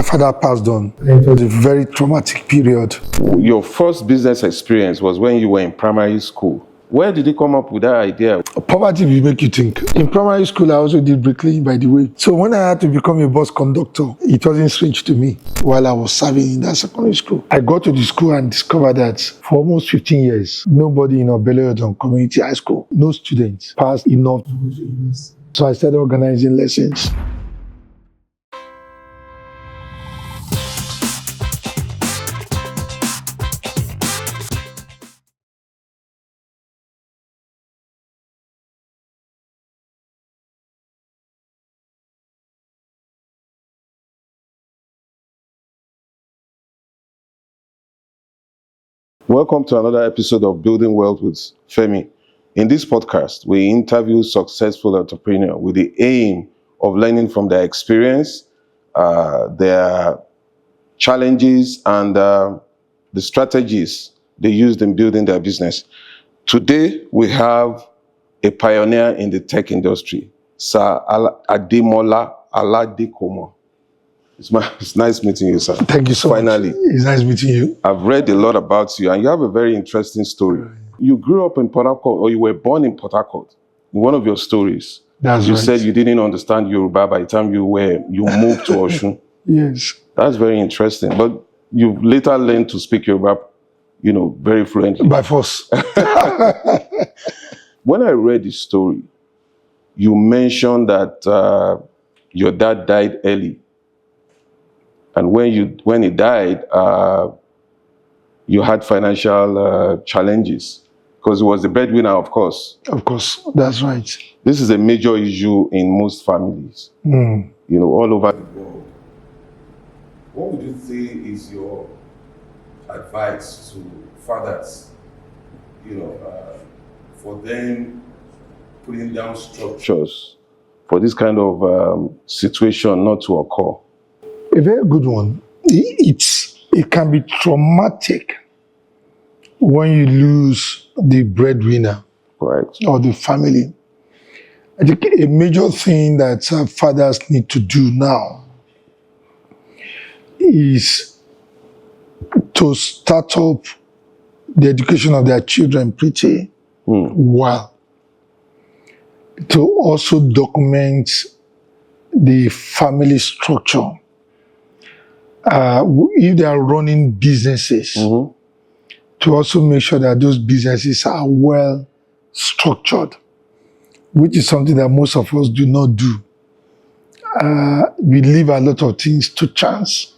father passed on. It was a very traumatic period. Your first business experience was when you were in primary school. Where did you come up with that idea? Poverty will make you think. In primary school, I also did bricklaying, by the way. So when I had to become a bus conductor, it wasn't strange to me while I was serving in that secondary school. I got to the school and discovered that for almost 15 years, nobody in Obeleodon Community High School, no students passed enough to go to university. So I started organizing lessons. Welcome to another episode of Building Wealth with Femi. In this podcast, we interview successful entrepreneurs with the aim of learning from their experience, their challenges, and the strategies they used in building their business. Today, we have a pioneer in the tech industry, Sir Demola Aladekomo. It's nice meeting you, sir. Thank you so Finally. much. It's nice meeting you. I've read a lot about you, and you have a very interesting story. You grew up in Port Harcourt, or you were born in Port Harcourt. In one of your stories, you said you didn't understand Yoruba by the time you moved to Osun. Yes. That's very interesting. But you later learned to speak Yoruba, very fluently. By force. When I read the story, you mentioned that your dad died early. And when he died, you had financial challenges because he was the breadwinner, of course. Of course, that's right. This is a major issue in most families, all over the world. What would you say is your advice to fathers, for them putting down structures for this kind of situation not to occur? A very good one. It can be traumatic when you lose the breadwinner, Correct, or the family. I think a major thing that fathers need to do now is to start up the education of their children pretty well. To also document the family structure. If they are running businesses, to also make sure that those businesses are well structured, which is something that most of us do not do. We leave a lot of things to chance.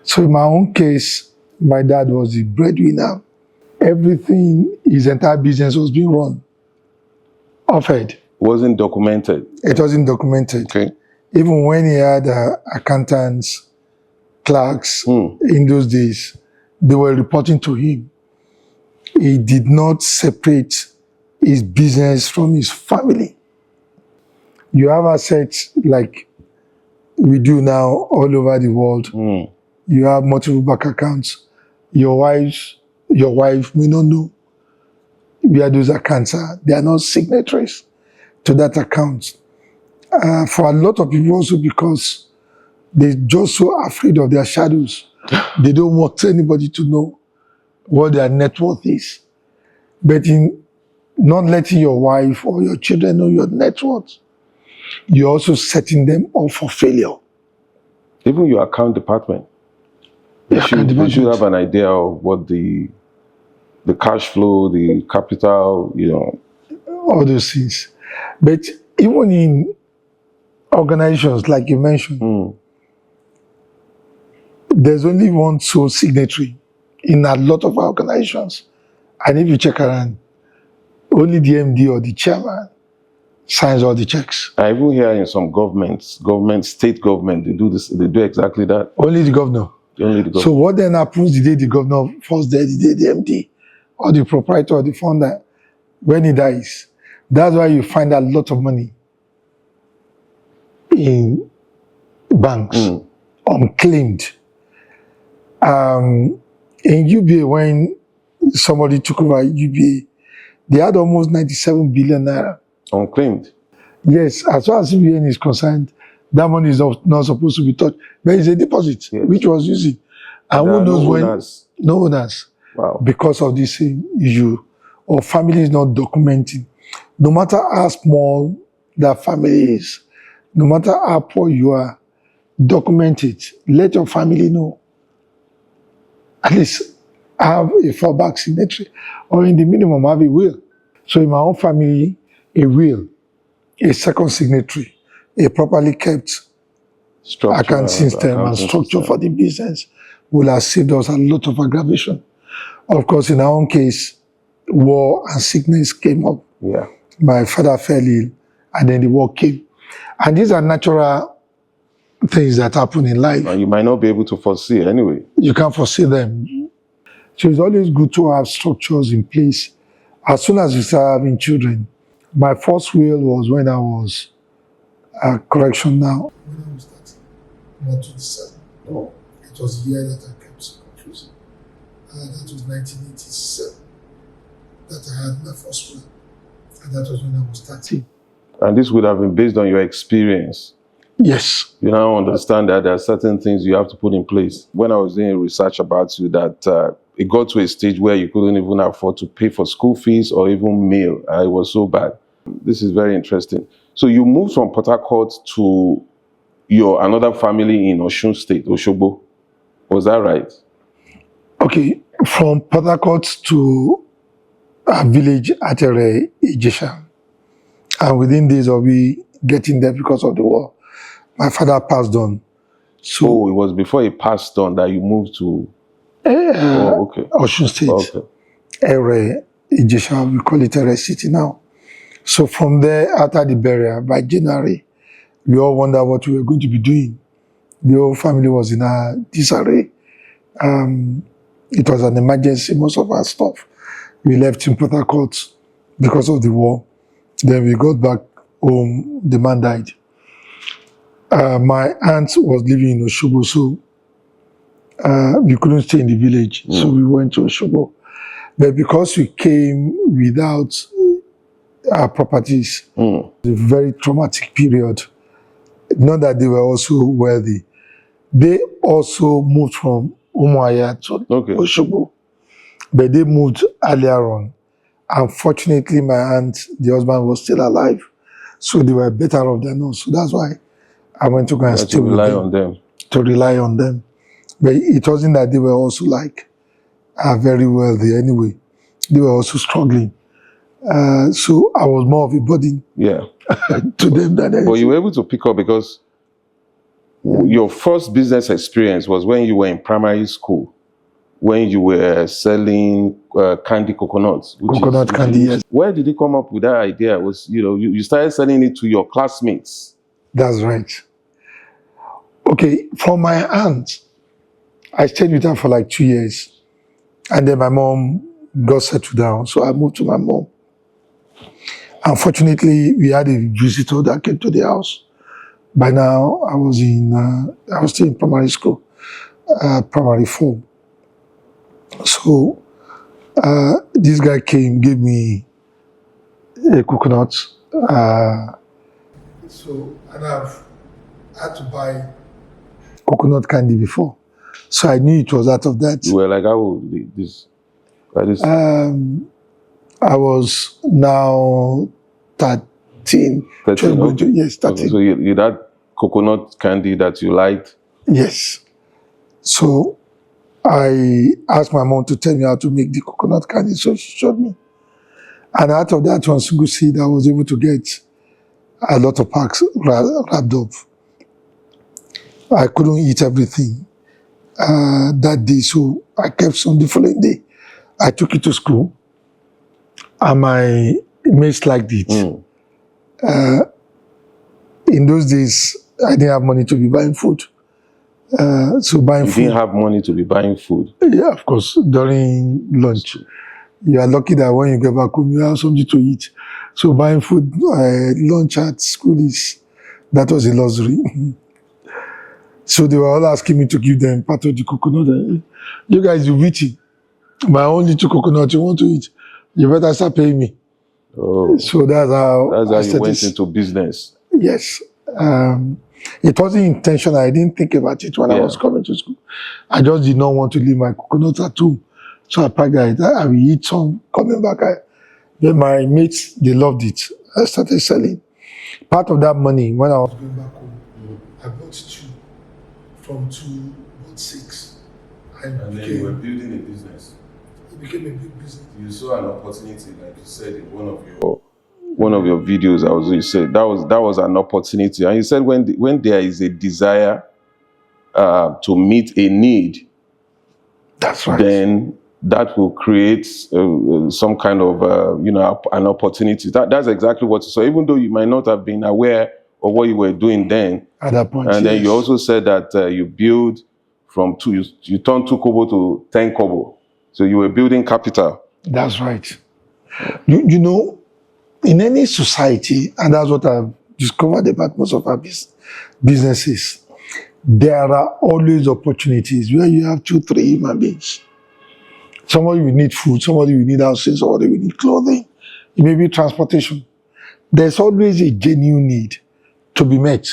So in my own case, my dad was the breadwinner. Everything, his entire business was being run off-head. Wasn't documented. It wasn't documented. Okay. Even when he had accountants, clerks in those days, they were reporting to him. He did not separate his business from his family. You have assets like we do now all over the world. You have multiple bank accounts. Your wife may not know where those accounts are. They are not signatories to that account. For a lot of people also, because they're just so afraid of their shadows. They don't want anybody to know what their net worth is. But in not letting your wife or your children know your net worth, you're also setting them up for failure. Even your account department. They should have an idea of what the cash flow, the capital, all those things. But even in organizations, like you mentioned, there's only one sole signatory in a lot of organizations. And if you check around, only the MD or the chairman signs all the checks. I even hear in some state government, they do this, they do exactly that. Only the governor. Only the governor. So what then happens the day the governor falls dead, the day the MD or the proprietor or the founder, when he dies? That's why you find a lot of money in banks, unclaimed. In UBA, when somebody took over UBA, they had almost 97 billion naira. Unclaimed? Yes, as far as UBA is concerned, That money is not supposed to be touched. But it's a deposit, Yes. which was using. And There who are knows no when? owners. No owners. Wow. Because of this issue, or family is not documenting. No matter how small that family is, no matter how poor you are, document it. Let your family know. At least have a fallback signatory, or in the minimum, have a will. So in my own family, a will, a second signatory, a properly kept account system and structure for the business will have saved us a lot of aggravation. Of course, in our own case, war and sickness came up. Yeah. My father fell ill, and then the war came. And these are natural things that happen in life. And you might not be able to foresee anyway. You can't foresee them. So it's always good to have structures in place. As soon as you start having children, my first will was when I was, correction now. When I was 30, not 27. Oh. It was the year that I kept confusing. That was 1987 that I had my first will. And that was when I was 30. And this would have been based on your experience. Yes. You now understand that there are certain things you have to put in place. When I was doing research about you, that it got to a stage where you couldn't even afford to pay for school fees or even meal. It was so bad. This is very interesting. So you moved from Port Harcourt to your another family in Osun State, Osogbo. Was that right? Okay, from Port Harcourt to a village at Ijesha. And within days of we getting there because of the war, my father passed on. So it was before he passed on that you moved to okay. Osun State. Okay. Ere Ijesha, we call it Ere City now. So from there, after the burial, by January, we all wondered what we were going to be doing. The whole family was in a disarray. It was an emergency, most of our stuff. We left in Port Harcourt because of the war. Then we got back home, the man died. My aunt was living in Osogbo, so we couldn't stay in the village, so we went to Osogbo. But because we came without our properties, it was a very traumatic period. Not that they were also wealthy. They also moved from Umuahia to Osogbo, but they moved earlier on. Unfortunately, my aunt, the husband was still alive, so they were better off than us. So that's why I went to go and stay with them. To rely on them. But it wasn't that they were also like very wealthy anyway. They were also struggling. So I was more of a burden to them than anything. But you were able to pick up because your first business experience was when you were in primary school, when you were selling candy coconuts. Coconut candy, yes. Where did you come up with that idea? Was you started selling it to your classmates? That's right. Okay, for my aunt, I stayed with her for like 2 years. And then my mom got settled down, so I moved to my mom. Unfortunately, we had a visitor that came to the house. By now, I was still in primary school, primary 4. So this guy came, gave me a coconut. And I've had to buy coconut candy before. So I knew it was out of that. You were like, how old this? I was now 13. 13, okay. Yes, 13. Okay, so you had coconut candy that you liked? Yes. So I asked my mom to tell me how to make the coconut candy, so she showed me. And out of that one single seed, I was able to get a lot of packs wrapped up. I couldn't eat everything that day, so I kept some the following day. I took it to school, and my mates liked it. In those days, I didn't have money to be buying food. So buying food. You didn't have money to be buying food? Yeah, of course, during lunch. You are lucky that when you get back home, you have something to eat. So buying food, lunch at school that was a luxury. So they were all asking me to give them part of the coconut. You guys, you've eaten my only 2 coconuts you want to eat. You better start paying me. Oh. So that's how you went into business. Yes. It wasn't intentional. I didn't think about it when I was coming to school. I just did not want to leave my coconuts at home. So I packed it. I will eat some. Coming back, then my mates, they loved it. I started selling. Part of that money, when I was going back home, I bought 2. From 2, bought 6. And then you were building a business. It became a big business. You saw an opportunity, like you said in one of your videos. You said that was an opportunity, and you said when there is a desire to meet a need, that's right. Then that will create some kind of an opportunity. That's exactly what. So even though you might not have been aware of what you were doing then, at that point, and then you also said that you build from 2, you turned 2 kobo to 10 kobo. So you were building capital. That's right. You know, in any society, and that's what I've discovered about most of our businesses, there are always opportunities where you have 2, 3 human beings. Somebody will need food, somebody will need housing, somebody will need clothing, it may be transportation. There's always a genuine need to be met.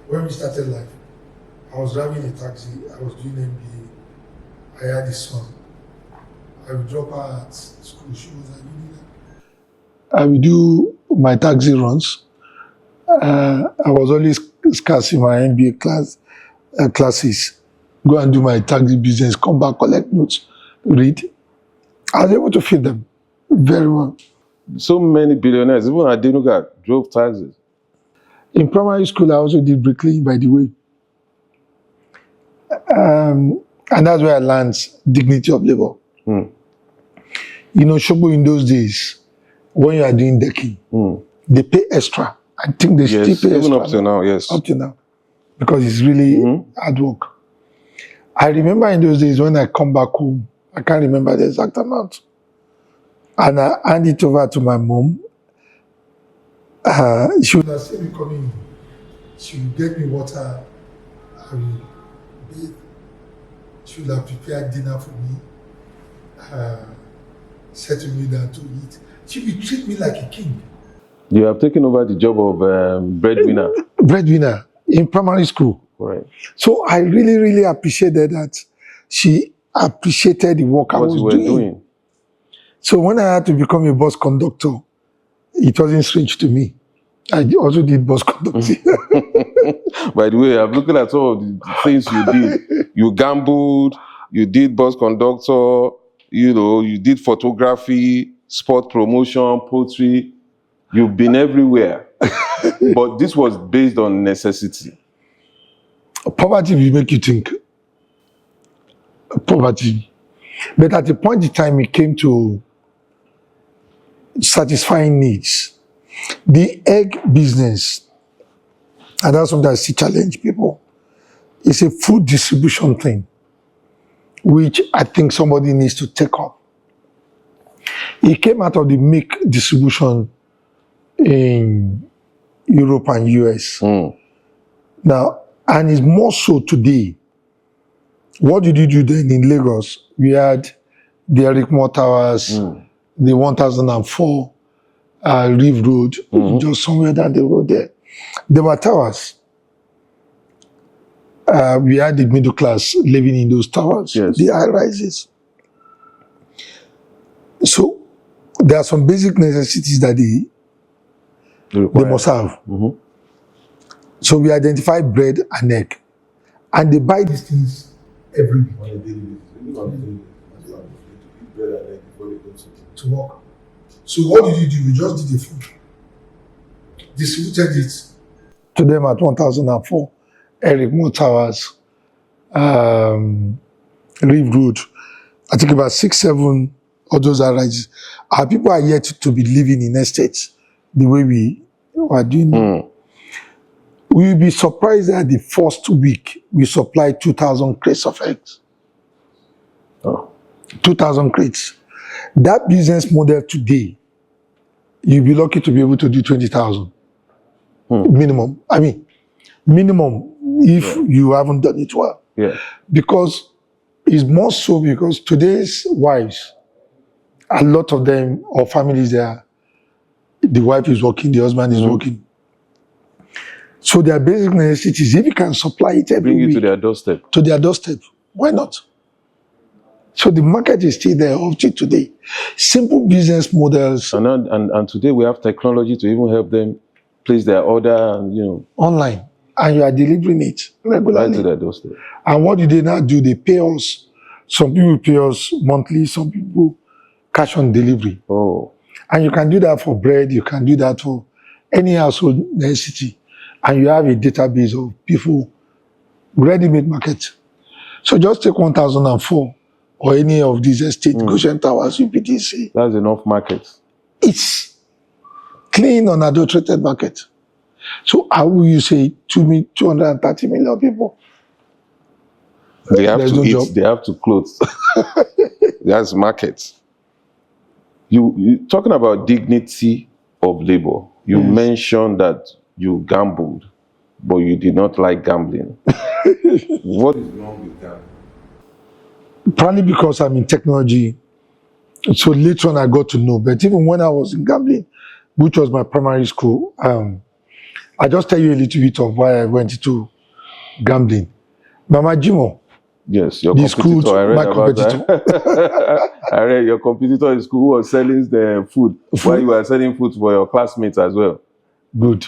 When we started life, I was driving a taxi, I was doing MBA, I had a son. I would drop her at school, she was like, I would do my taxi runs. I was always scarce in my MBA classes. Go and do my taxi business, come back, collect notes, read. I was able to feed them very well. So many billionaires, even Adenuga, drove taxis. In primary school, I also did bricklaying, by the way. And that's where I learned dignity of labor. You know, Shobo in those days, when you are doing decking, they pay extra. I think they still pay extra. Even up to now, yes. Up to now. Because it's really hard work. I remember in those days when I come back home, I can't remember the exact amount. And I hand it over to my mom. She would have seen me coming. She would get me water. I will bathe. She would have prepared dinner for me. Said to me that to eat. She would treat me like a king. You have taken over the job of breadwinner. Breadwinner in primary school. Right. So I really, really appreciated that. She appreciated the work I was doing. So when I had to become a bus conductor, it wasn't strange to me. I also did bus conducting. By the way, I'm looking at some of the things you did. You gambled, you did bus conductor, you know, you did photography, sport promotion, poetry. You've been everywhere. But this was based on necessity. Poverty will make you think. Poverty. But at the point in time it came to satisfying needs, the egg business, and that's something I see challenge people, it's a food distribution thing, which I think somebody needs to take up. It came out of the milk distribution in Europe and US. Now, and it's more so today. What did you do then in Lagos? We had the Eric Moore Towers, the 1004 Reef Road, just somewhere down the road there. There were towers. We had the middle class living in those towers, the high rises. So there are some basic necessities that they must have. So we identify bread and egg. And they buy these things every week. To work. So what did you do? You just did the food. Distributed it to them at 1004, Eric Moore Towers, Reef Road. I think about 6, 7 of those are rises. Our people are yet to be living in estates the way we are doing now. We will be surprised that the first week we supplied 2,000 crates of eggs. 2,000 crates. That business model today, you'll be lucky to be able to do 20,000 minimum. I mean, minimum if you haven't done it well. Because it's more so because today's wives, a lot of them or families there, the wife is working, the husband is working. So their basic necessities, if you can supply it every Bring it week to their doorstep. to their doorstep, why not? So the market is still there up to today. Simple business models And today we have technology to even help them place their order and, you know, online, and you are delivering it right regularly. to their doorstep. And what do they now do? They pay us. Some people pay us monthly, some people cash on delivery. Oh, And you can do that for bread, you can do that for any household necessity. And you have a database of people, ready-made market. So just take 1004 or any of these estate, Goshen Towers, UPTC. that's enough market. It's clean, unadulterated market. So how will you say 230 million people? They have There's to no eat, job. they have to clothe. That's market. You talking about dignity of labor. You mentioned that you gambled, but you did not like gambling. What is wrong with that? Probably because I'm in technology. So later on I got to know. But even when I was in gambling, which was my primary school, I just tell you a little bit of why I went into gambling. Mama Jimo, Yes, your the competitor. school, I read my about competitor. that. I read your competitor in school who was selling the food while you were selling food for your classmates as well. Good.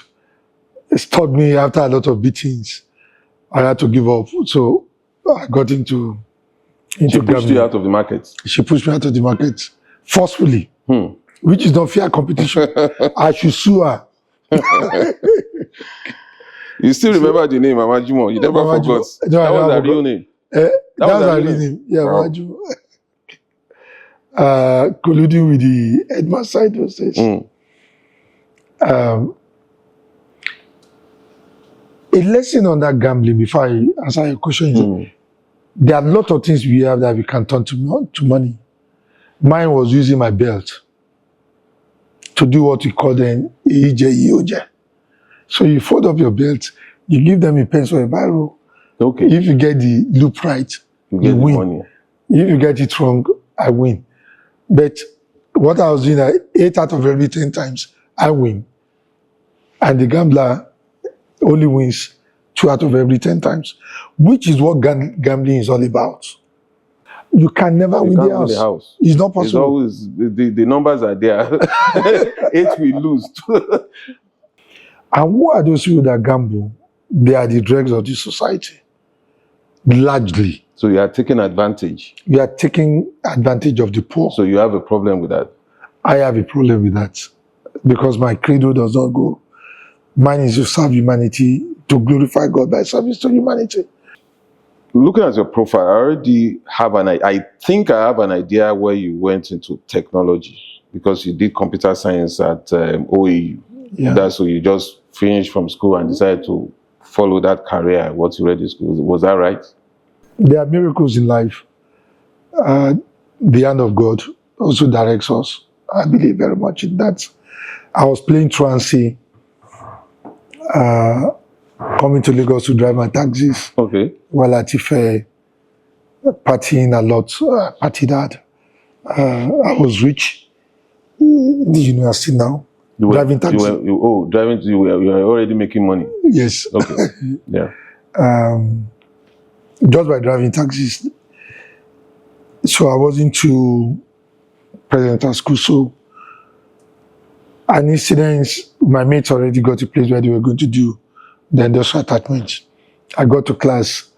It taught me after a lot of beatings, I had to give up. So I got into She pushed gambling. you out of the market. She pushed me out of the market forcefully, which is not fair competition. I should sue her. You still remember the name, Mama Jimo? You never Mama forgot. Jimo. No, That I was never her real forgot. name. That's was her her real real name. name. Yeah, Wow. Mama Jimo. Colluding with the headmaster those days. A lesson on that gambling before I answer your question is there are a lot of things we have that we can turn to money. Mine was using my belt to do what we call then EJ. So you fold up your belt, you give them a pencil or a biro. Okay. If you get the loop right, You get the win. money. If you get it wrong, I win. But what I was doing, 8 out of every 10 times, I win. And the gambler only wins 2 out of every 10 times, which is what gambling is all about. You can never win can't the win the house. house. It's not It's possible. always, the numbers are there. 8 we lose. And who are those people that gamble? They are the dregs of the society, largely. So you are taking advantage. You are taking advantage of the poor. So you have a problem with that. I have a problem with that because my credo does not go. Mine is to serve humanity, to glorify God by service to humanity. Looking at your profile, I already have I think I have an idea where you went into technology because you did computer science at OAU. Yeah. That's so you just finished from school and decided to follow that career, what you read in school. Was that right? There are miracles in life. The hand of God also directs us. I believe very much in that. I was playing Transi, coming to Lagos to drive my taxis. Okay. While at Ife, partying a lot, partied hard. I was rich in the university now. Driving taxi. You were already making money. Yes. Okay. Yeah. Just by driving taxis. So I was into presidential school. So an incident, my mates already got a place where they were going to do the industrial attachment. I got to class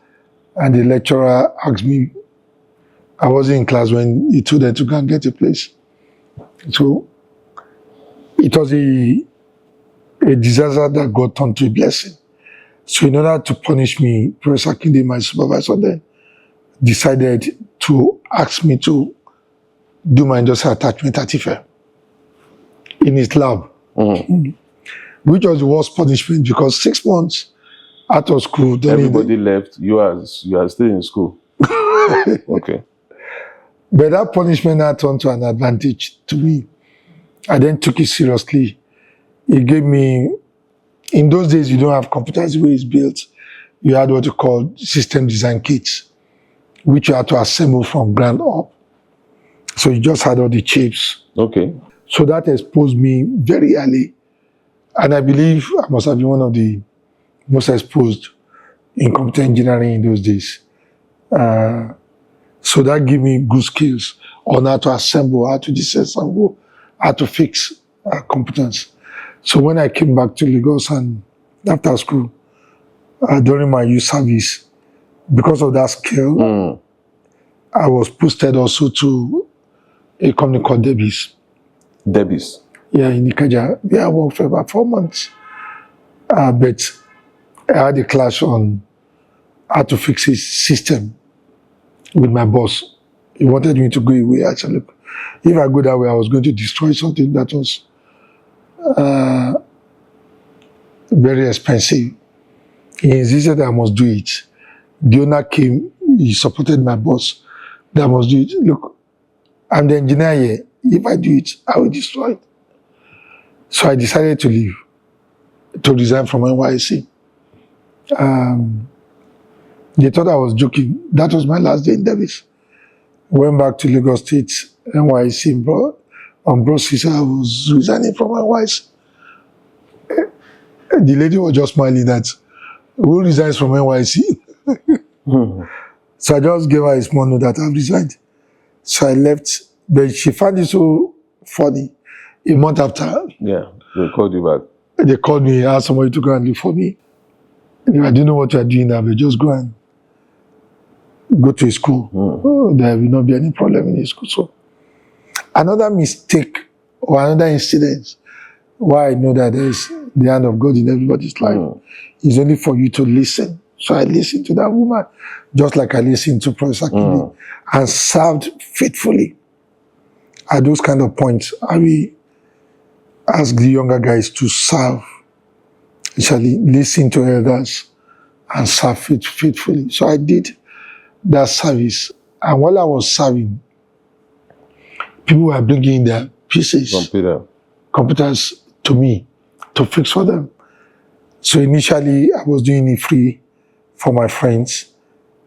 and the lecturer asked me, I wasn't in class when he told them to go and get a place. So it was a disaster that got turned to a blessing. So in order to punish me, Professor Kinde, my supervisor then, decided to ask me to do my industrial attachment at Ife in his lab, which was the worst punishment because 6 months out of school. Everybody left. You are still in school. Okay. But that punishment now turned to an advantage to me. I then took it seriously. It gave me, in those days, you don't have computers the way it's built. You had what you call system design kits, which you had to assemble from ground up. So you just had all the chips. Okay. So that exposed me very early. And I believe I must have been one of the most exposed in computer engineering in those days. So that gave me good skills on how to assemble, how to disassemble, how to fix computers. So when I came back to Lagos and after school, during my youth service, because of that skill, I was posted also to a company called Debbie's. Debbie's. Yeah, in Ikeja. Yeah, I worked for about 4 months. But I had a clash on how to fix his system with my boss. He wanted me to go away. I said, look, if I go that way, I was going to destroy something that was very expensive. He insisted that I must do it. The owner came, he supported my boss that I must do it. Look, I'm the engineer here. If I do it, I will destroy it. So I decided to leave, to resign from NYSC. They thought I was joking. That was my last day in Davis. Went back to Lagos State, NYSC, on process. I was resigning from NYSC. The lady was just smiling that, who resigns from NYSC? So I just gave her a small note that I've resigned. So I left, but she found it so funny. A month after, Yeah, they called you back. they called me, asked somebody to go and look for me. And I didn't know what you are doing now, but just go and go to a school. Oh, there will not be any problem in the school. So another mistake or another incident why I know that there is the hand of God in everybody's life is only for you to listen. So I listened to that woman, just like I listened to Professor Kinde, and served faithfully. At those kind of points, I will ask the younger guys to serve, actually listen to elders and serve faithfully. So I did that service. And while I was serving, people were bringing their pieces, computers to me to fix for them. So initially, I was doing it free for my friends.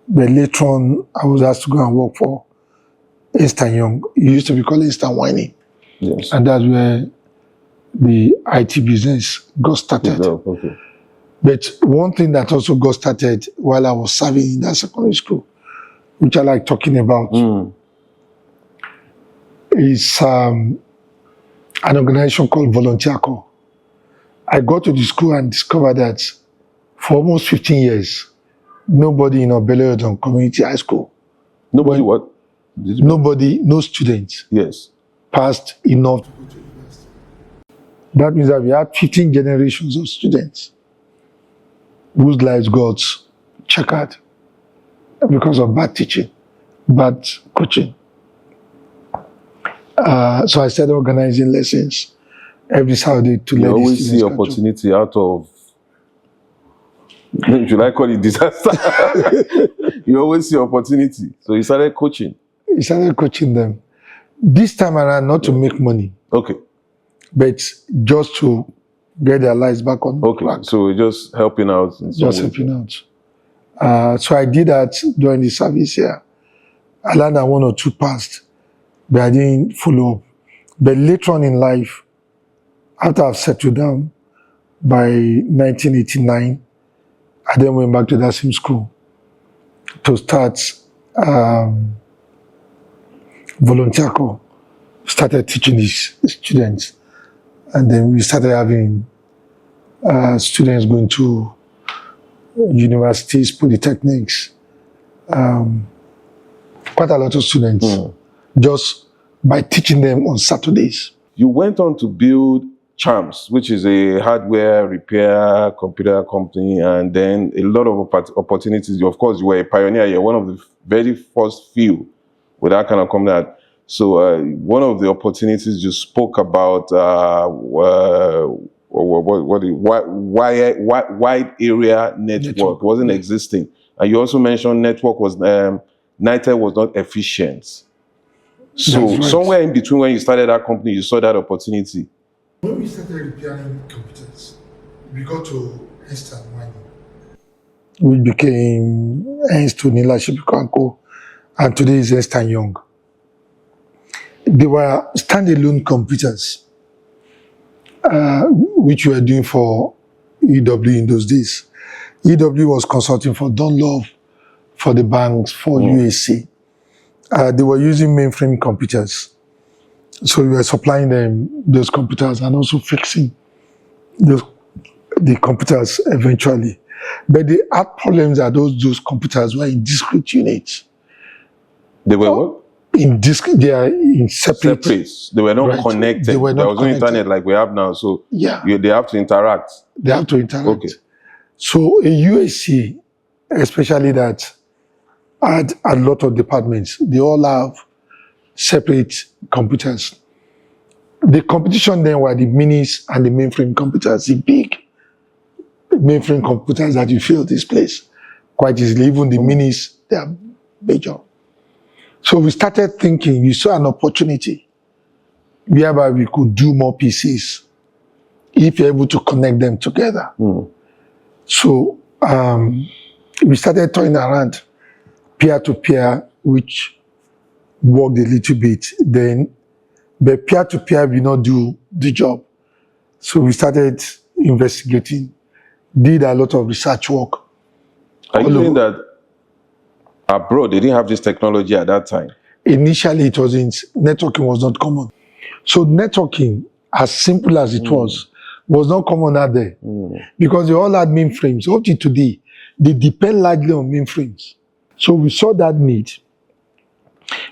But later on, I was asked to go and work for Instant Young. It used to be called Instant Whining. Yes. And that's where the IT business got started. But one thing that also got started while I was serving in that secondary school, which I like talking about, is an organization called Volunteer Corps. I got to the school and discovered that for almost 15 years, nobody in Obeleodun Community High School. Nobody what? Nobody, no students. Yes. Passed enough to go to university. That means that we had 15 generations of students whose lives got checkered because of bad teaching, bad coaching. So I started organizing lessons every Saturday to let you always see opportunity out of, should I call it disaster? You always see opportunity. So you started coaching. He started coaching them. This time around, not to make money. Okay. But just to get their lives back on track. So we're just helping out. Just helping out. So I did that during the service here. I learned that 1 or 2 passed, but I didn't follow up. But later on in life, after I've settled down, by 1989, I then went back to that same school to start Volunteer Corps. Started teaching these students. And then we started having students going to universities, polytechnics, quite a lot of students, just by teaching them on Saturdays. You went on to build Chams, which is a hardware repair computer company, and then a lot of opportunities. Of course, you were a pioneer. You're one of the very first few with that kind of company. So one of the opportunities you spoke about wide area network wasn't existing, and you also mentioned network was NITED was not efficient. So somewhere in between when you started that company, you saw that opportunity. When we started repairing computers, we got to Instant Whining, which became Instant Nila, and today is Instant Young. They were standalone computers, which we were doing for EW in those days. EW was consulting for Dunlop, for the banks, for UAC. They were using mainframe computers. So we were supplying them those computers and also fixing the computers eventually. But the had problems that those computers were in discrete units. They were what? They are in separate. They were not connected. They were not there was connected. no internet like we have now. So Yeah. they have to interact. They have to interact. Okay. So a UAC, especially that had a lot of departments, they all have separate computers. The competition then were the minis and the mainframe computers, the big mainframe computers that you feel this place quite easily. Even the minis, they are major. So we started thinking, we saw an opportunity whereby we could do more PCs if you're able to connect them together. So we started toying around peer-to-peer, which worked a little bit then, but peer-to-peer will not do the job. So we started investigating, did a lot of research work. Are you saying that abroad they didn't have this technology at that time? Initially, networking was not common. So networking, as simple as it was not common out there. Because they all had mainframes. Up to today, they depend largely on mainframes. So we saw that need.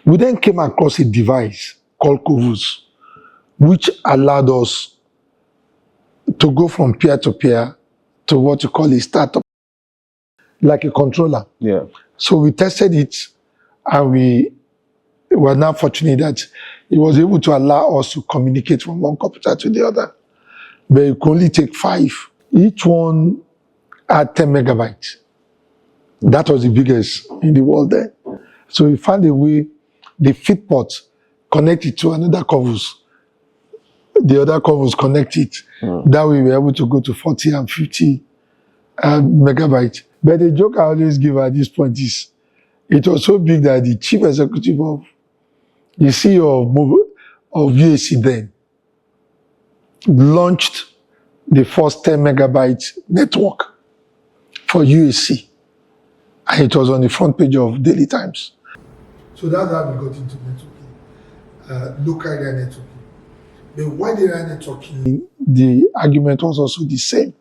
We then came across a device called Covus, which allowed us to go from peer-to-peer to what you call a startup, like a controller. Yeah. So we tested it, and we were now fortunate that it was able to allow us to communicate from one computer to the other. But it could only take 5. Each one had 10 megabytes. That was the biggest in the world then. So we found a way, the feed port connected to another Covus. The other Covus connected. That way we were able to go to 40 and 50 megabytes. But the joke I always give at this point is, it was so big that the chief executive of the CEO of UAC then launched the first 10 megabyte network for UAC. And it was on the front page of Daily Times. So that's how we got into networking, local area networking. But wide area networking, the argument was also the same.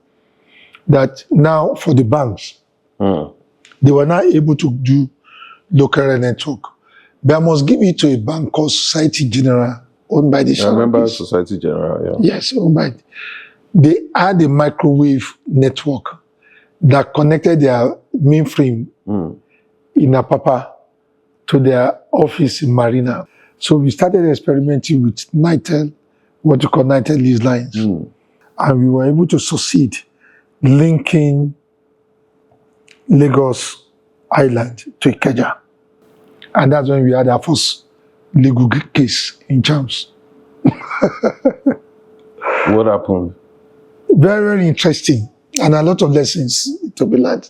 That now for the banks, they were not able to do local area network. But I must give it to a bank called Society General, owned by the I remember Society General, yeah. Yes, owned by. They had a microwave network that connected their mainframe in Apapa to their office in Marina. So we started experimenting with NITEL, what you call NITEL lease lines. And we were able to succeed linking Lagos Island to Ikeja. And that's when we had our first legal case in Chams. What happened? Very, very interesting. And a lot of lessons to be learned.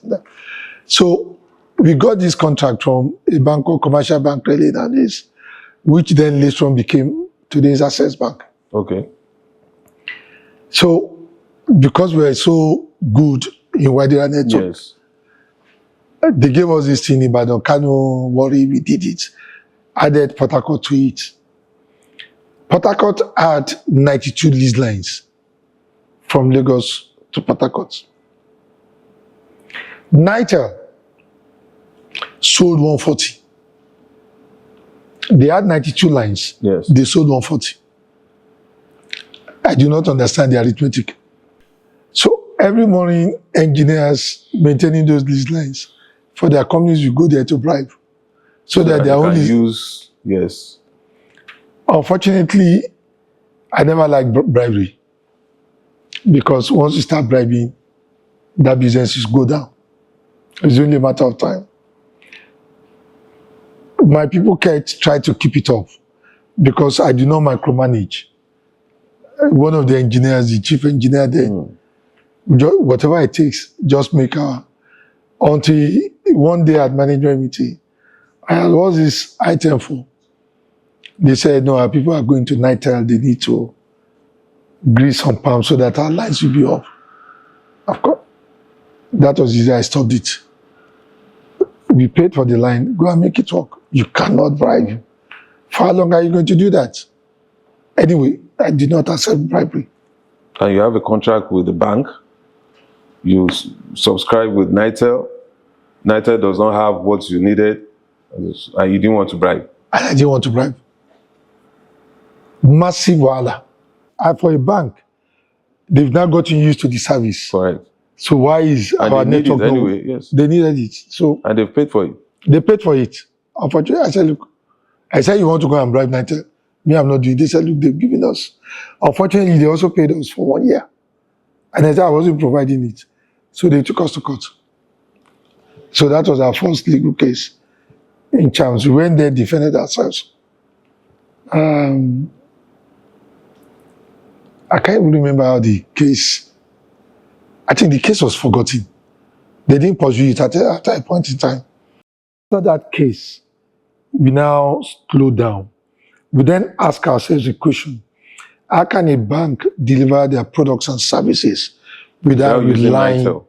So we got this contract from a bank called Commercial Bank Relay nowadays, which then later on became today's Access Bank. Okay. So because we were so good in wide area network, they gave us this thing in Ibadan, Kano, worry, we did it. Added Port Harcourt to it. Port Harcourt had 92 lease lines from Lagos to Port Harcourt. NITEL sold 140. They had 92 lines. Yes. They sold 140. I do not understand the arithmetic. So every morning, engineers maintaining those lease lines for their companies will go there to bribe. So that they are only use. Yes. Unfortunately, I never liked bribery. Because once you start bribing, that business is go down. It's only a matter of time. My people try to keep it up because I do not micromanage. One of the engineers, the chief engineer there, whatever it takes, just make her. Until one day at management meeting, I asked, what's this item for? They said, no, our people are going to NITEL, they need to grease some palms so that our lights will be off. Of course, that was easy. I stopped it. We paid for the line. Go and make it work. You cannot bribe. For how long are you going to do that? Anyway, I did not accept bribery. And you have a contract with the bank. You subscribe with Nitel. Nitel does not have what you needed, and you didn't want to bribe. And I didn't want to bribe. Massive wahala. And for a bank, they've now gotten used to the service. Correct. So why is And our they need network it anyway, yes. They needed it. So And they've paid for it. they paid for it. Unfortunately, I said, look, you want to go and bribe Nitel? Me, I'm not doing it. They said, look, they've given us. Unfortunately, they also paid us for 1 year. And I said, I wasn't providing it. So they took us to court. So that was our first legal case in Chams. We went there, defended ourselves. I can't even remember how the case, I think the case was forgotten. They didn't pursue it after a point in time. After that case, we now slowed down. We then ask ourselves the question, how can a bank deliver their products and services without relying on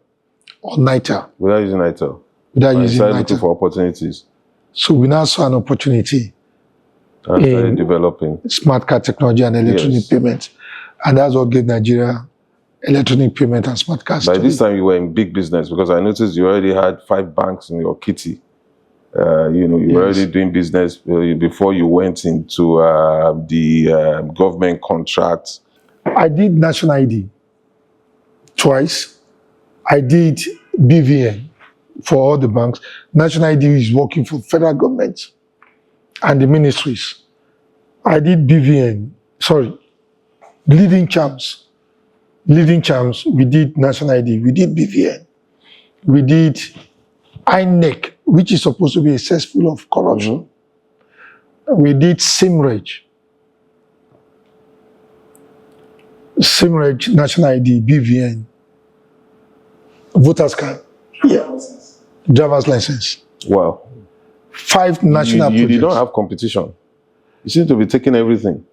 Nitel? Without using Nitel. Without using Nitel. Looking for opportunities. So we now saw an opportunity And started developing smart card technology and electronic payment. And that's what gave Nigeria electronic payment and smart cards. By this time, you were in big business, because I noticed you already had 5 banks in your kitty. You were already doing business before you went into the government contracts. I did National ID twice. I did BVN for all the banks. National ID is working for federal government and the ministries. I did BVN, leading Chams. Leading Chams, we did National ID, we did BVN, we did INEC, which is supposed to be a cesspool of corruption. We did SIMREG, National ID, BVN, voters card, driver's license. Wow. 5 national projects. You did not have competition. You seem to be taking everything.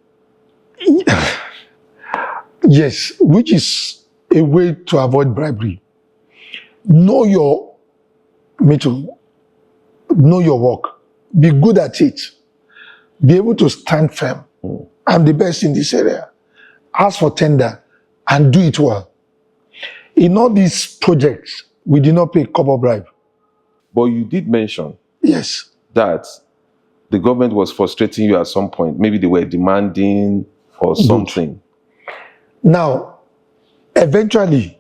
Yes, which is a way to avoid bribery. Know your mettle, know your work, be good at it, be able to stand firm. I'm the best in this area. Ask for tender and do it well. In all these projects, we did not pay copper bribe. But you did mention that the government was frustrating you at some point. Maybe they were demanding or something. Now, eventually,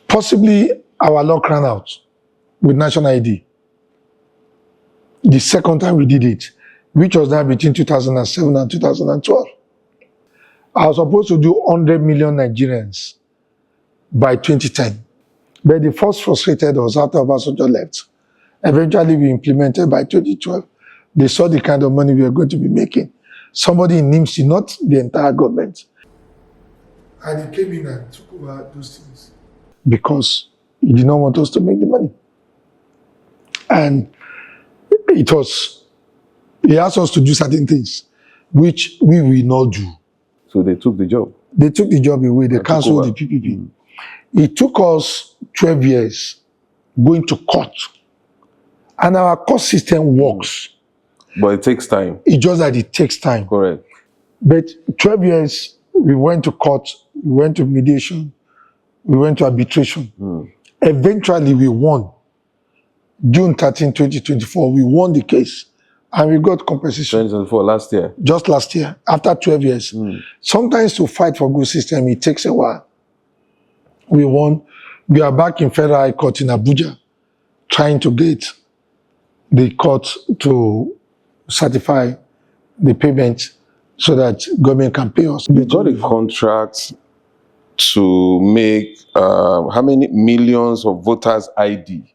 possibly our luck ran out with National ID. The second time we did it, which was now between 2007 and 2012. I was supposed to do 100 million Nigerians by 2010. But the first frustrated us after Obasanjo left. Eventually, we implemented by 2012. They saw the kind of money we were going to be making. Somebody in NIMSI, not the entire government. And he came in and took over those things. Because he did not want us to make the money. And he asked us to do certain things, which we will not do. So they took the job? They took the job away. They cancelled the PPP. It took us 12 years going to court. And our court system works. But it takes time. It's just that it takes time. Correct. But 12 years, we went to court, we went to mediation, we went to arbitration. Eventually, we won. June 13, 2024, we won the case. And we got compensation. 2024, last year? Just last year, after 12 years. Sometimes to fight for good system, it takes a while. We won. We are back in Federal High Court in Abuja, trying to get the court to certify the payment so that government can pay us. You got a contract to make how many millions of voters ID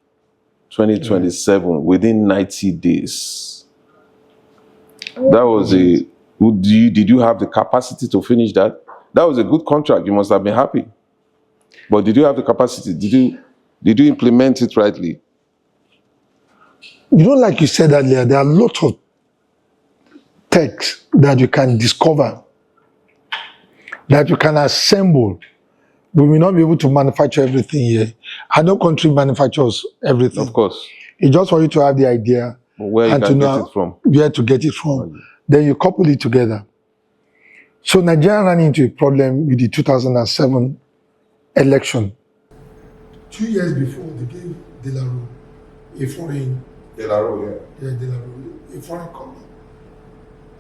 2027 within 90 days? That was did you have the capacity to finish that? That was a good contract. You must have been happy. But did you have the capacity? Did you implement it rightly? Like you said earlier, there are a lot of techs that you can discover, that you can assemble We may not be able to manufacture everything here. And no country manufactures everything. Of course. It's just for you to have the idea Where you and to can know get it from. where to get it from. Then you couple it together. So Nigeria ran into a problem with the 2007 election. 2 years before, they gave Delaro a foreign... Delaro, Yeah, Delaro, a foreign company.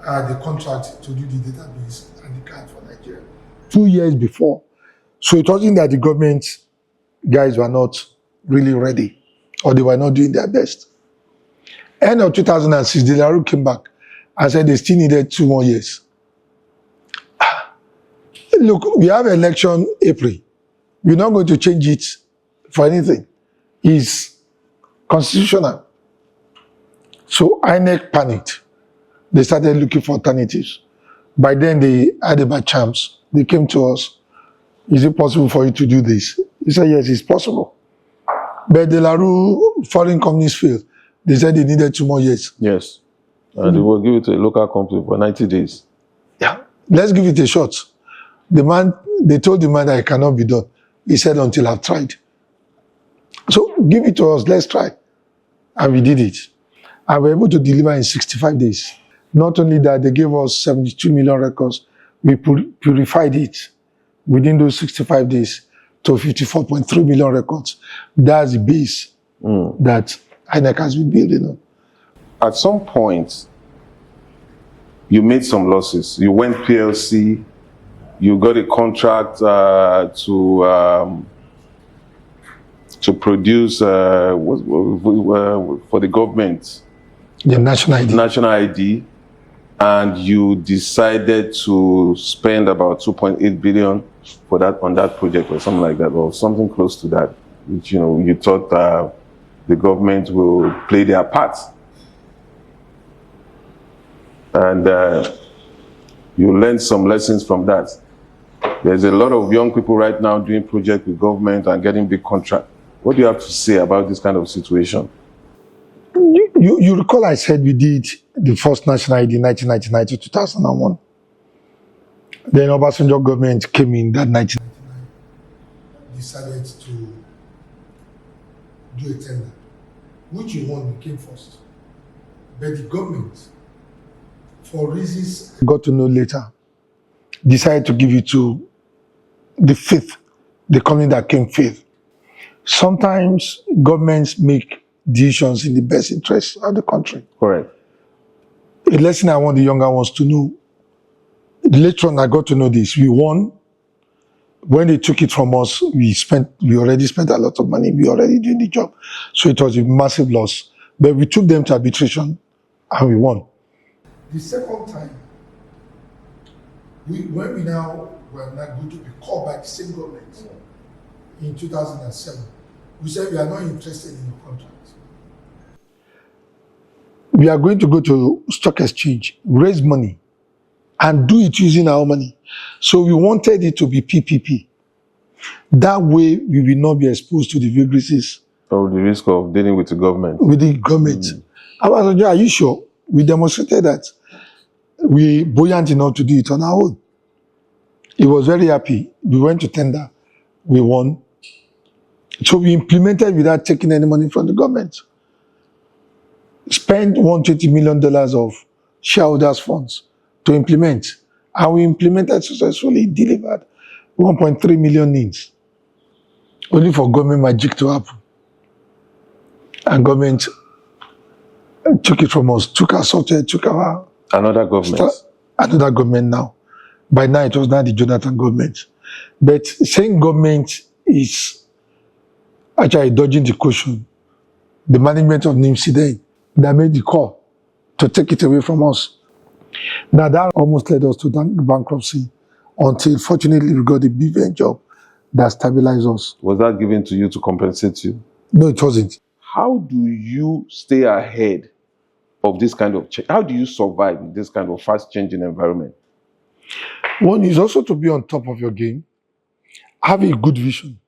The contract to do the database and the card for Nigeria. 2 years before. So it wasn't that the government guys were not really ready or they were not doing their best. End of 2006, Delaro came back and said they still needed 2 more years. Look, we have election April. We're not going to change it for anything. It's constitutional. So INEC panicked. They started looking for alternatives. By then, they had about Chams. They came to us. Is it possible for you to do this? We said, yes, it's possible. But Delaro foreign companies failed. They said they needed 2 more years. Yes. And they will give it to a local company for 90 days. Yeah. Let's give it a shot. They told the man that it cannot be done. He said, until I've tried. So give it to us, let's try. And we did it. And we were able to deliver in 65 days. Not only that, they gave us 72 million records. We purified it within those 65 days to 54.3 million records. That's the base that INEC has been building on. At some point, you made some losses. You went PLC, you got a contract to produce for the government. The national ID. National ID. And you decided to spend about 2.8 billion for that on that project or something like that, or something close to that, which you thought the government will play their part. And you learned some lessons from that. There's a lot of young people right now doing projects with government and getting big contracts. What do you have to say about this kind of situation? You recall I said we did the first national ID in 1999 to 2001. Then Obasanjo government came in that 1999, decided to do a tender, which you won, we came first. But the government, for reasons I got to know later, decided to give it to the fifth, the company that came fifth. Sometimes governments make decisions in the best interest of the country. Correct. A lesson I want the younger ones to know. Later on, I got to know this. We won. When they took it from us, we already spent a lot of money. We already doing the job. So it was a massive loss. But we took them to arbitration and we won. The second time, when we now were not going to be called by the same government in 2007, we said we are not interested in your contract. We are going to go to stock exchange, raise money, and do it using our money. So we wanted it to be PPP. That way, we will not be exposed to the vagaries. Or the risk of dealing with the government. With the government. I was like, are you sure? We demonstrated that we buoyant enough to do it on our own. He was very happy. We went to tender. We won. So we implemented without taking any money from the government. Spent $120 million of shareholders' funds to implement. And we implemented successfully, delivered 1.3 million needs. Only for government magic to happen. And government took it from us, took our software, took our... Another government. Another government now. By now, it was not the Jonathan government. But saying government is actually dodging the question. The management of NIMSI then, that made the call to take it away from us. Now that almost led us to bankruptcy until fortunately we got a BVN job that stabilized us. Was that given to you to compensate you? No, it wasn't. How do you stay ahead of this kind of change? How do you survive in this kind of fast changing environment? One is also to be on top of your game. Have a good vision.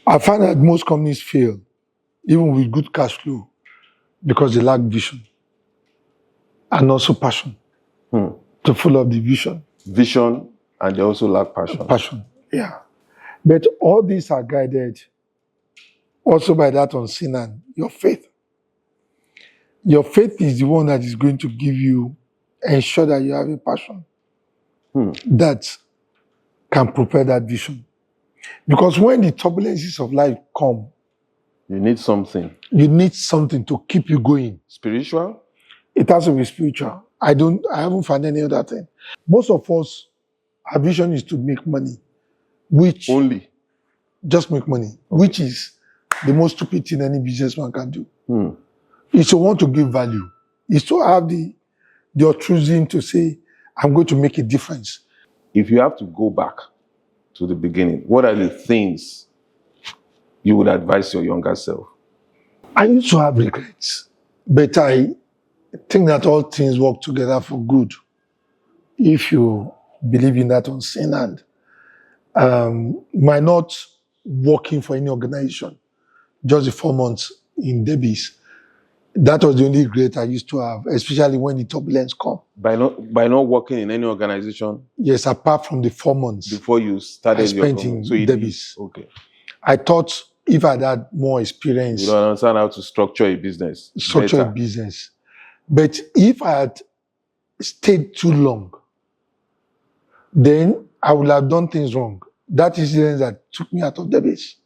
I find that most companies fail, even with good cash flow, because they lack vision and also passion to follow up the vision. Vision And they also lack passion. Passion, yeah. But all these are guided also by that unseen hand, your faith. Your faith is the one that is going to give you, ensure that you have a passion that can propel that vision. Because when the turbulences of life come, You need something. you need something to keep you going. Spiritual? It has to be spiritual. I haven't found any other thing. Most of us, our vision is to make money, which Only. just make money, which is the most stupid thing any businessman can do. Is to want to give value. Is to have the altruism to say, I'm going to make a difference. If you have to go back to the beginning, what are the things you would advise your younger self? I used to have regrets, but I think that all things work together for good if you believe in that unseen hand. My not working for any organization, just the 4 months in Debbie's, that was the only regret I used to have, especially when the turbulence come. By not working in any organization? Yes, apart from the 4 months. Before you started I spent in Debbie's. Okay. I thought if I'd had more experience. You don't understand how to structure a business. Structure a business. But if I had stayed too long, then I would have done things wrong. That incident that took me out of Debbie's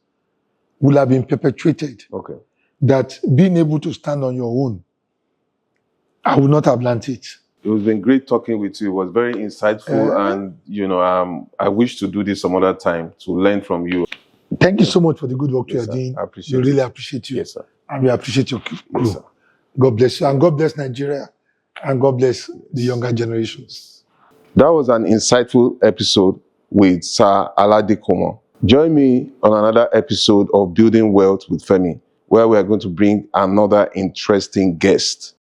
would have been perpetuated. Okay. That being able to stand on your own, I would not have learned it. It has been great talking with you. It was very insightful, and I wish to do this some other time to learn from you. Thank you so much for the good work Yes, you are doing. I appreciate we really appreciate you. Yes, sir. And we appreciate your crew. Yes, sir. God bless you. And God bless Nigeria. And God bless the younger generations. That was an insightful episode with Sir Aladekomo. Join me on another episode of Building Wealth with Femi, where we are going to bring another interesting guest.